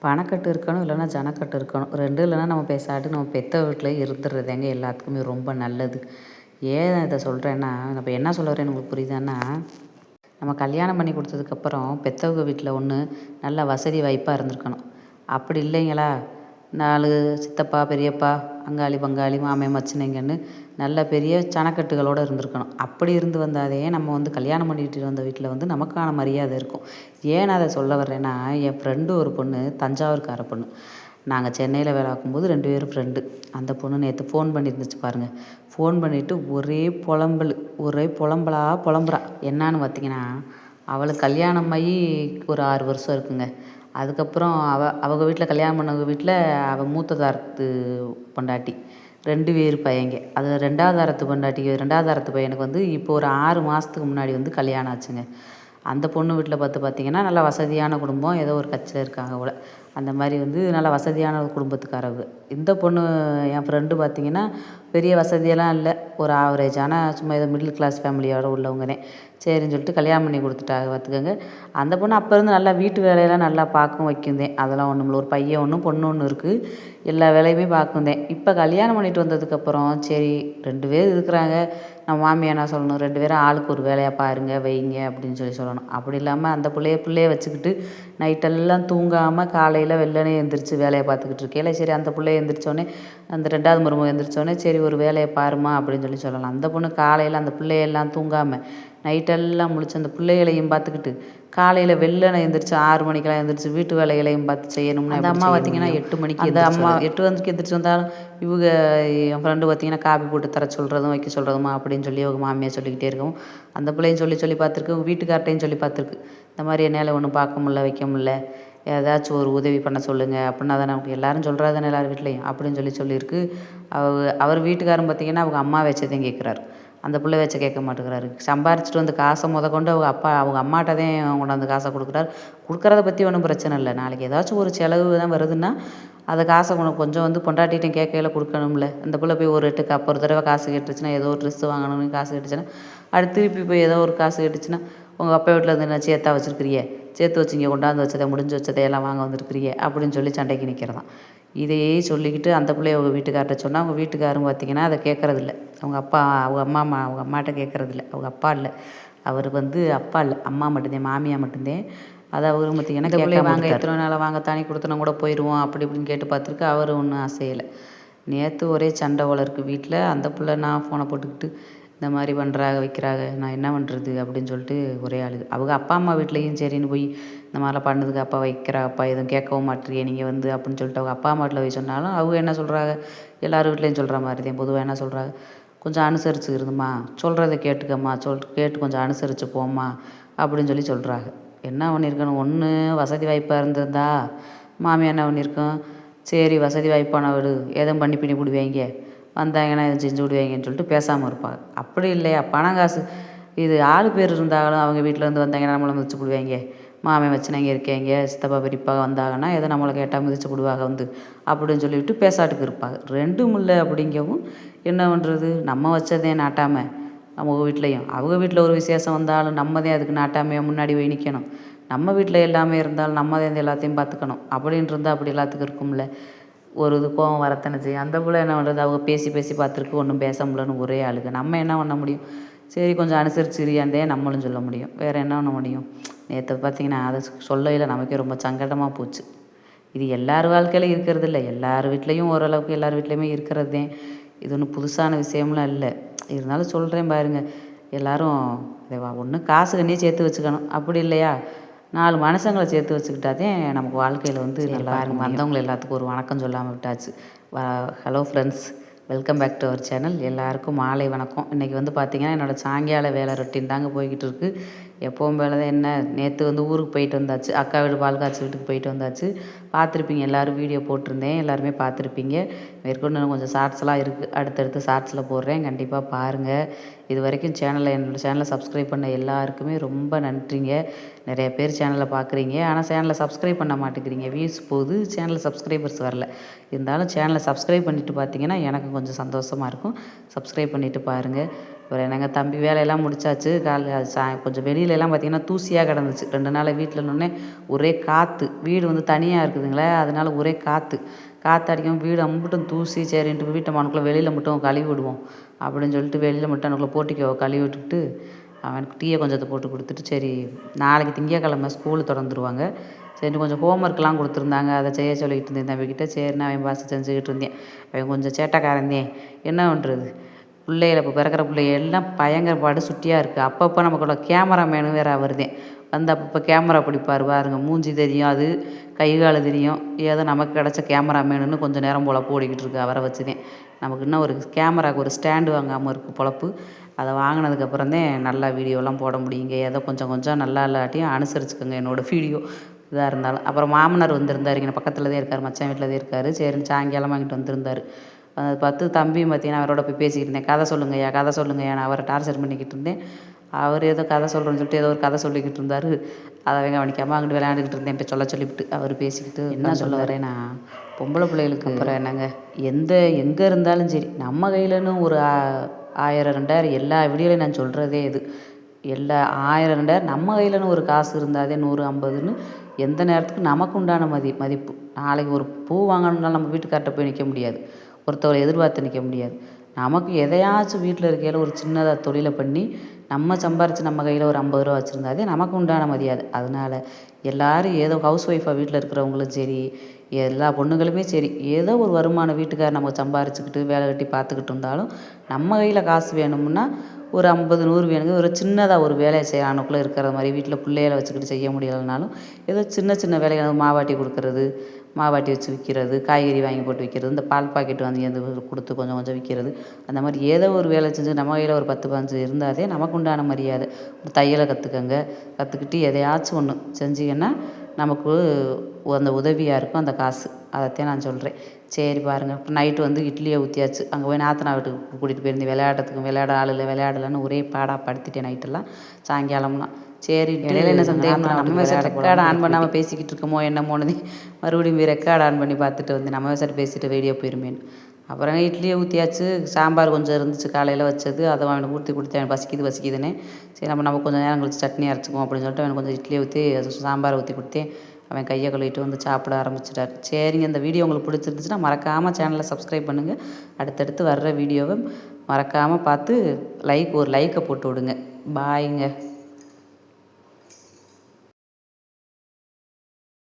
பணக்கட்டு இருக்கணும், இல்லைன்னா ஜனக்கட்டு இருக்கணும். 2 இல்லைன்னா நம்ம பேசாட்டி நம்ம பெத்த வீட்டிலே இருந்துடுறதேங்க எல்லாத்துக்குமே ரொம்ப நல்லது. ஏன் இதை சொல்கிறேன்னா, இப்போ என்ன சொல்ல வரேன்னு உங்களுக்கு புரியுதான்னா, நம்ம கல்யாணம் பண்ணி கொடுத்ததுக்கப்புறம் பெத்தவங்க வீட்டில் ஒன்று நல்ல வசதி வாய்ப்பாக இருந்திருக்கணும். அப்படி இல்லைங்களா, 4 சித்தப்பா, பெரியப்பா, அங்காளி, பங்காளி, மாமன், மச்சினைங்கன்னு நல்ல பெரிய சனக்கட்டுகளோடு இருந்திருக்கணும். அப்படி இருந்து வந்தாதே நம்ம கல்யாணம் பண்ணிட்டு வந்த வீட்டில் நமக்கான மரியாதை இருக்கும். ஏன் நான் அதை சொல்ல வர்றேன்னா, என் ஃப்ரெண்டு ஒரு பொண்ணு தஞ்சாவூர்கார பொண்ணு. நாங்கள் சென்னையில் வேலை பார்க்கும்போது 2 பேரும் ஃப்ரெண்டு. அந்த பொண்ணு நேற்று ஃபோன் பண்ணியிருந்துச்சு பாருங்கள். ஃபோன் பண்ணிவிட்டு ஒரே புலம்பலா புலம்புறா. என்னான்னு பார்த்தீங்கன்னா, அவளுக்கு கல்யாணம் ஆகி ஒரு 6 வருஷம் இருக்குங்க. அதுக்கப்புறம் அவங்க வீட்டில் கல்யாணம் பண்ணவங்க வீட்டில் அவள் மூத்த தாரத்து பொண்டாட்டி 2 பேர் பையங்க. அது 2வது தாரத்து பொண்டாட்டிக்கு 2வது தாரத்து பையனுக்கு இப்போ ஒரு 6 மாதத்துக்கு முன்னாடி கல்யாணம் ஆச்சுங்க. அந்த பொண்ணு வீட்டில் பார்த்தீங்கன்னா நல்லா வசதியான குடும்பம். ஏதோ ஒரு கட்சியில் இருக்காங்க போல். அந்த மாதிரி நல்லா வசதியான குடும்பத்துக்காரவங்க. இந்த பொண்ணு என் ஃப்ரெண்டு பார்த்திங்கன்னா பெரிய வசதியெல்லாம் இல்லை, ஒரு ஆவரேஜான சும்மா ஏதோ மிடில் கிளாஸ் ஃபேமிலியோடு உள்ளவங்கனே. சரின்னு சொல்லிட்டு கல்யாணம் பண்ணி கொடுத்துட்டாங்க பார்த்துக்கோங்க. அந்த பொண்ணு அப்போ இருந்து நல்லா வீட்டு வேலையெல்லாம் நல்லா பார்க்கும் வைக்குந்தேன். அதெல்லாம் ஒன்றும் ஒரு பையன் ஒன்று பொண்ணு ஒன்று இருக்குது. எல்லா வேலையுமே பார்க்குந்தேன். இப்போ கல்யாணம் பண்ணிட்டு வந்ததுக்கப்புறம் சரி 2 பேர் இருக்கிறாங்க, நம்ம மாமியார் என்ன சொல்லணும், 2 பேரும் ஆளுக்கு ஒரு வேலையாக பாருங்க வைங்க அப்படின்னு சொல்லணும். அப்படி இல்லாமல் அந்த பிள்ளைய வச்சுக்கிட்டு நைட்டெல்லாம் தூங்காமல் காலையில் வெள்ளனே எழுந்திரிச்சு வேலையை பார்த்துக்கிட்டு இருக்கேன். சரி அந்த பிள்ளைய எழுந்திரிச்சோடனே அந்த 2வது மருமக எழுந்திரிச்சோடனே சரி ஒரு வேலையை பாருமா அப்படின்னு சொல்லலாம். அந்த பொண்ணு காலையில் அந்த பிள்ளையெல்லாம் தூங்காமல் நைட்டெல்லாம் முழிச்சு அந்த பிள்ளைகளையும் பார்த்துக்கிட்டு காலையில் வெள்ளனை எழுந்திரிச்சு 6 மணிக்கெல்லாம் எழுந்திரிச்சு வீட்டு வேலைகளையும் பார்த்து செய்யணும்னு அந்த அம்மா பார்த்திங்கன்னா 8 மணிக்கு அந்த அம்மா 8 மணிக்கு எழுந்திரிச்சு வந்தாலும் இவங்க என் ஃப்ரெண்டு பார்த்திங்கன்னா காப்பி போட்டு தர சொல்கிறதும் வைக்க சொல்கிறதுமா அப்படின்னு சொல்லி அவங்க மாமியார் சொல்லிக்கிட்டே இருக்கும். அந்த பிள்ளையும் சொல்லி பார்த்துருக்கு, வீட்டுக்கார்ட்டையும் சொல்லி பார்த்துருக்கு. இந்த மாதிரி என்னால் ஒன்றும் பார்க்க முடியல வைக்க முடியல, ஏதாச்சும் ஒரு உதவி பண்ண சொல்லுங்கள் அப்படின்னா தான் நமக்கு எல்லோரும் சொல்கிறது தானே எல்லார் வீட்லேயும் அப்படின்னு சொல்லியிருக்கு. அவர் வீட்டுக்காரன் பார்த்திங்கன்னா அவங்க அம்மா வச்சதையும் கேட்குறாரு. அந்த பிள்ளை வச்ச கேட்க மாட்டேங்கிறாரு. சம்பாரிச்சிட்டு வந்து காசை கொண்டு அவங்க அம்மாட்ட தான் கொண்டாந்து காசை கொடுக்குறாரு. கொடுக்குறத பற்றி ஒன்றும் பிரச்சனை இல்லை. நாளைக்கு ஏதாச்சும் ஒரு செலவு தான் வருதுன்னா அதை காசை கொஞ்சம் பொண்டாட்டிகிட்டையும் கேட்கையில் கொடுக்கணும்ல. அந்த பிள்ளை போய் ஒரு எட்டுக்கு ஒரு தடவை காசு கேட்டுச்சுன்னா, ஏதோ ஒரு ட்ரெஸ்ஸு வாங்கணும்னு காசு கேட்டுச்சுன்னா, அடுத்து திருப்பி போய் ஏதோ ஒரு காசு கேட்டுச்சுன்னா, உங்கள் அப்பா வீட்டில் என்ன சேர்த்தா வச்சுருக்கிறியே, சேர்த்து வச்சு இங்கே கொண்டாந்து வச்சதை முடிஞ்சு வச்சதை எல்லாம் வாங்க வந்துருக்கிறியே அப்படின்னு சொல்லி சண்டைக்கு நிற்கிறதான். இதையே சொல்லிக்கிட்டு அந்த பிள்ளைய அவங்க வீட்டுக்கார்ட்ட சொன்னால் அவங்க வீட்டுக்காரும் பார்த்திங்கன்னா அதை கேட்குறதில்ல. அவங்க அம்மாட்ட கேட்குறதில்ல. அவங்க அப்பா இல்லை, அவர் அப்பா இல்லை, அம்மா மட்டும்தான், மாமியார் மட்டும்தான். அதை அவரும் பார்த்திங்கன்னா கேட்க வாங்க எத்தனை நாளாக வாங்க தனி கொடுத்தனா கூட போயிடுவோம் அப்படி இப்படின்னு கேட்டு பார்த்துருக்கு. அவர் ஒன்றும் அசையலை. நேற்று ஒரே சண்டை இருக்குது வீட்டில். அந்த பிள்ளை நான் ஃபோனை போட்டுக்கிட்டு இந்த மாதிரி பண்ணுறாங்க வைக்கிறாங்க, நான் என்ன பண்ணுறது அப்படின்னு சொல்லிட்டு ஒரே ஆளுது. அவங்க அப்பா அம்மா வீட்லேயும் சரின்னு போய் இந்த மாதிரிலாம் பண்ணதுக்கு அப்பா அப்பா எதுவும் கேட்கவும் மாட்டேறியே நீங்கள் அப்படின்னு சொல்லிட்டு அவங்க அப்பா அம்மா வீட்டில் போய் சொன்னாலும் அவங்க என்ன சொல்கிறாங்க, எல்லார் வீட்லேயும் சொல்கிற மாதிரி தான் பொதுவாக என்ன சொல்கிறாங்க, கொஞ்சம் அனுசரித்து இருந்துமா, சொல்கிறத கேட்டுக்கம்மா, கேட்டு கொஞ்சம் அனுசரித்து போம்மா அப்படின்னு சொல்கிறாங்க. என்ன பண்ணியிருக்கணும், ஒன்று வசதி வாய்ப்பாக இருந்திருந்தா மாமியார் என்ன பண்ணியிருக்கோம், சரி வசதி வாய்ப்பான வீடு எதுவும் பண்ணி விடுவாங்க, வந்தாங்கன்னா எதுவும் செஞ்சு விடுவாங்கன்னு சொல்லிட்டு பேசாமல் இருப்பாங்க. அப்படி இல்லையா, பணம் காசு இது ஆள் பேர் இருந்தாலும் அவங்க வீட்டிலேருந்து வந்தாங்கன்னா நம்மளை மிதிச்சு விடுவாங்க, மாமன் வச்சுனாங்க இருக்கேங்க, சித்தப்பா பெரியப்பா வந்தாங்கன்னா எதை நம்மளை கேட்டால் மிதிச்சு விடுவாங்க அப்படின்னு சொல்லிவிட்டு பேசாட்டுக்கு இருப்பாங்க. ரெண்டும் இல்லை அப்படிங்கவும் என்ன பண்ணுறது, நம்ம வச்சதே நாட்டாமல் நம்ம வீட்லேயும் அவங்க வீட்டில் ஒரு விசேஷம் வந்தாலும் நம்ம தான் அதுக்கு நாட்டாமையாக முன்னாடி போய் நிற்கணும். நம்ம வீட்டில் எல்லாமே இருந்தாலும் நம்ம தான் எல்லாத்தையும் பார்த்துக்கணும் அப்படின்னு இருந்தால் அப்படி எல்லாத்துக்கும் இருக்கும்ல. ஒரு இது கோவம் வரத்தனை செய்யும். அந்த பிள்ளை என்ன பண்ணுறது, அவங்க பேசி பார்த்துருக்கு, ஒன்றும் பேச முடியலன்னு ஒரே ஆளுங்க. நம்ம என்ன பண்ண முடியும், சரி கொஞ்சம் அனுசரித்து இரியாந்தே நம்மளும் சொல்ல முடியும், வேறு என்ன பண்ண முடியும். நேற்று பார்த்திங்கன்னா அதை சொல்லையில் நமக்கே ரொம்ப சங்கடமாக போச்சு. இது எல்லார் வாழ்க்கையிலும் இருக்கிறது இல்லை, எல்லார் வீட்லேயும் ஓரளவுக்கு எல்லார் வீட்லேயுமே இருக்கிறது தான். இது ஒன்றும் புதுசான விஷயம்லாம் இல்லை. இருந்தாலும் சொல்கிறேன் பாருங்கள், எல்லோரும் ஒன்று காசு கண்ணியே சேர்த்து வச்சுக்கணும், அப்படி இல்லையா 4 மனுஷங்களை சேர்த்து வச்சுக்கிட்டாதே நமக்கு வாழ்க்கையில் நல்லா இருக்கும். வந்தவங்களை எல்லாத்துக்கும் ஒரு வணக்கம் சொல்லாமல் விட்டாச்சு. Hello friends, welcome back to our channel. எல்லாருக்கும் மாலை வணக்கம். இன்றைக்கி பார்த்திங்கன்னா என்னோடய சாயங்கால வேலை ரொட்டீன் தாங்க போய்கிட்டு இருக்குது. எப்போவும் வேலை தான். என்ன நேற்று ஊருக்கு போயிட்டு வந்தாச்சு, அக்கா வீடு பால் காய்ச்சி வீட்டுக்கு போயிட்டு வந்தாச்சு. பார்த்துருப்பீங்க எல்லோரும், வீடியோ போட்டிருந்தேன், எல்லாருமே பார்த்துருப்பீங்க. மேற்கொண்டு கொஞ்சம் ஷார்ட்ஸ்லாம் இருக்குது, அடுத்தடுத்து ஷார்ட்ஸில் போடுறேன், கண்டிப்பாக பாருங்கள். இது வரைக்கும் என்னோடய சேனலை சப்ஸ்கிரைப் பண்ண எல்லாருக்குமே ரொம்ப நன்றிங்க. நிறைய பேர் சேனலை பார்க்குறீங்க, ஆனால் சேனலை சப்ஸ்கிரைப் பண்ண மாட்டேங்கிறீங்க. வியூஸ் போகுது, சேனலில் சப்ஸ்கிரைபர்ஸ் வரல. இருந்தாலும் சேனலை சப்ஸ்கிரைப் பண்ணிவிட்டு பார்த்தீங்கன்னா எனக்கு கொஞ்சம் சந்தோஷமாக இருக்கும். சப்ஸ்கிரைப் பண்ணிவிட்டு பாருங்கள். அப்புறம் என்னங்க தம்பி வேலையெல்லாம் முடிச்சாச்சு. காலைல கொஞ்சம் வெளியிலலாம் பார்த்திங்கன்னா தூசியாக கிடந்துச்சு. 2 நாள் வீட்டில் இருந்தோடனே ஒரே காற்று. வீடு வந்து தனியாக இருக்குதுங்களே, அதனால ஒரே காற்று அடிக்கும். வீடு அம்புட்டும் தூசி. சரின்ட்டு வீட்டை மனுக்குள்ளே வெளியில் மட்டும் கழுவி விடுவோம் அப்படின்னு சொல்லிட்டு வெளியில் மட்டும் எனக்குள்ளே போட்டிக்கோ கழுவி விட்டுட்டு அவனுக்கு டீயை கொஞ்சத்தை போட்டு கொடுத்துட்டு, சரி நாளைக்கு திங்கக்கிழமை ஸ்கூலு திறந்துருவாங்க. சரி கொஞ்சம் ஹோம்ஒர்க்லாம் கொடுத்துருந்தாங்க, அதை செய்ய சொல்லிக்கிட்டு இருந்தேன் தம்பிக்கிட்ட. சரின்னு அவன் பாச செஞ்சுக்கிட்டு இருந்தேன். அவன் கொஞ்சம் சேட்டைக்காரந்தேன், என்ன பண்ணுறது. பிள்ளைகளை இப்போ பிறக்கிற பிள்ளைங்க எல்லாம் பயங்கர பாடு சுட்டியாக இருக்குது. அப்பப்போ நமக்குள்ள கேமராமேனு வேறு வருதேன் வந்து அப்பப்போ கேமரா பிடிப்பார் பாருங்க. மூஞ்சி தெரியும், அது கை கால் தெரியும். ஏதோ நமக்கு கிடச்ச கேமராமேனுன்னு கொஞ்சம் நேரம் பொழப்பு ஓடிக்கிட்டு இருக்கு. அவரை வச்சுதேன். நமக்கு இன்னும் ஒரு கேமராவுக்கு ஒரு ஸ்டாண்டு வாங்காமல் இருக்குது பொழப்பு. அதை வாங்கினதுக்கப்புறம் தான் நல்லா வீடியோலாம் போட முடியுங்க. ஏதோ கொஞ்சம் கொஞ்சம் நல்லா இல்லாட்டியும் அனுசரிச்சுக்கோங்க என்னோடய வீடியோ இதாக இருந்தாலும். அப்புறம் மாமனார் வந்திருந்தார், இங்கே பக்கத்தில் தான் இருக்கார், மச்சான் வீட்டில் தான் இருக்கார். சரின்னு சாயங்காலம் வாங்கிட்டு வந்திருந்தார். அதை பார்த்து தம்பியும் பார்த்தீங்கன்னா அவரோட போய் பேசிக்கிட்டு இருந்தேன். கதை சொல்லுங்கய்யா நான் அவரை டார்ச்சர் பண்ணிக்கிட்டு இருந்தேன். அவர் ஏதோ கதை சொல்கிறேன்னு சொல்லிட்டு ஏதோ ஒரு கதை சொல்லிக்கிட்டு இருந்தார். அதை கவனிக்காமல் அங்கிட்டு விளையாண்டுக்கிட்டு இருந்தேன். இப்போ சொல்லிவிட்டு அவர் பேசிக்கிட்டு என்ன சொல்ல வரேன்னா, பொம்பளை பிள்ளைகளுக்கு அப்புறம் என்னங்க, எங்கே இருந்தாலும் சரி நம்ம கையிலன்னு ஒரு 1000 2000 எல்லா வீடியோலையும் நான் சொல்கிறதே இது. எல்லா 1000 2000 நம்ம கையிலன்னு ஒரு காசு இருந்தாதே 100 50ன்னு எந்த நேரத்துக்கு நமக்கு உண்டான மதிப்பு. நாளைக்கு ஒரு பூ வாங்கணும்னாலும் நம்ம வீட்டுக்கார்ட்ட போய் நிற்க முடியாது, ஒருத்தவரை எதிர்பார்த்து நிற்க முடியாது. நமக்கு எதையாச்சும் வீட்டில் இருக்கையில் ஒரு சின்னதாக தொழிலை பண்ணி நம்ம சம்பாரித்து நம்ம கையில் ஒரு 50 ரூபா வச்சுருந்தாதே நமக்கு உண்டான மரியாதை. அதனால் எல்லோரும் ஏதோ ஹவுஸ் ஒய்ஃபாக வீட்டில் இருக்கிறவங்களும் சரி, எல்லா பொண்ணுங்களுமே சரி, ஏதோ ஒரு வருமானம் வீட்டுக்கார நம்ம சம்பாரிச்சுக்கிட்டு வேலை கட்டி பார்த்துக்கிட்டு இருந்தாலும் நம்ம கையில் காசு வேணும்னா ஒரு 50 100 வேணுங்க. ஒரு சின்னதாக ஒரு வேலையை செய்யணுக்குள்ளே இருக்கிற மாதிரி வீட்டில் பிள்ளைகளை வச்சுக்கிட்டு செய்ய முடியலைனாலும் ஏதோ சின்ன சின்ன வேலைகள் மாவாட்டி கொடுக்கறது, மாவாட்டி வச்சு விற்கிறது, காய்கறி வாங்கி போட்டு விற்கிறது, இந்த பால் பாக்கெட் வாங்கி அந்த கொடுத்து கொஞ்சம் கொஞ்சம் விற்கிறது, அந்த மாதிரி ஏதோ ஒரு வேலை செஞ்சு நம்ம கையில் ஒரு 10 15 இருந்தாதே நமக்கு உண்டான மரியாதை. ஒரு தையலை கற்றுக்கிட்டு எதையாச்சும் ஒன்று செஞ்சிங்கன்னா நமக்கு அந்த உதவியாக இருக்கும் அந்த காசு. அதைத்தான் நான் சொல்கிறேன். சரி பாருங்கள், இப்போ நைட்டு வந்து இட்லியை ஊற்றியாச்சு. அங்கே போய் நாத்தனா வீட்டுக்கு கூட்டிகிட்டு போயிருந்தேன். விளையாட ஆள் இல்லை விளையாடலன்னு ஒரே பாடாக படுத்திட்டேன் நைட்டெல்லாம் சாயங்காலம்லாம். சரி இடையில என்ன சந்தேகம், நம்ம ரெக்கார்டு ஆன் பண்ணாமல் பேசிக்கிட்டு இருக்கோமோ என்னமோனதே மறுபடியும் ரெக்கார்டு ஆன் பண்ணி பார்த்துட்டு வந்து நம்ம விசாரிட்டு பேசிட்டு வீடியோ போயிருமேன்னு. அப்புறம் இட்லியை ஊற்றியாச்சு. சாம்பார் கொஞ்சம் இருந்துச்சு காலையில் வச்சது, அதை அவனுக்கு ஊற்றி கொடுத்தேன். அவன் பசிக்குதுன்னே. சரி நம்ம கொஞ்சம் நேரம் கழிச்சு சட்னி அரைச்சிக்குவோம் அப்படின்னு சொல்லிட்டு அவனுக்கு கொஞ்சம் இட்லியை ஊற்றி சாம்பார் ஊற்றி கொடுத்தேன். அவன் கையை கழுவிட்டு வந்து சாப்பிட ஆரம்பிச்சிட்டார். சரிங்க, இந்த வீடியோ உங்களுக்கு பிடிச்சிருந்துச்சுன்னா மறக்காமல் சேனலை சப்ஸ்கிரைப் பண்ணுங்கள். அடுத்தடுத்து வர்ற வீடியோவை மறக்காமல் பார்த்து ஒரு லைக்கை போட்டு விடுங்க. பாய்ங்க.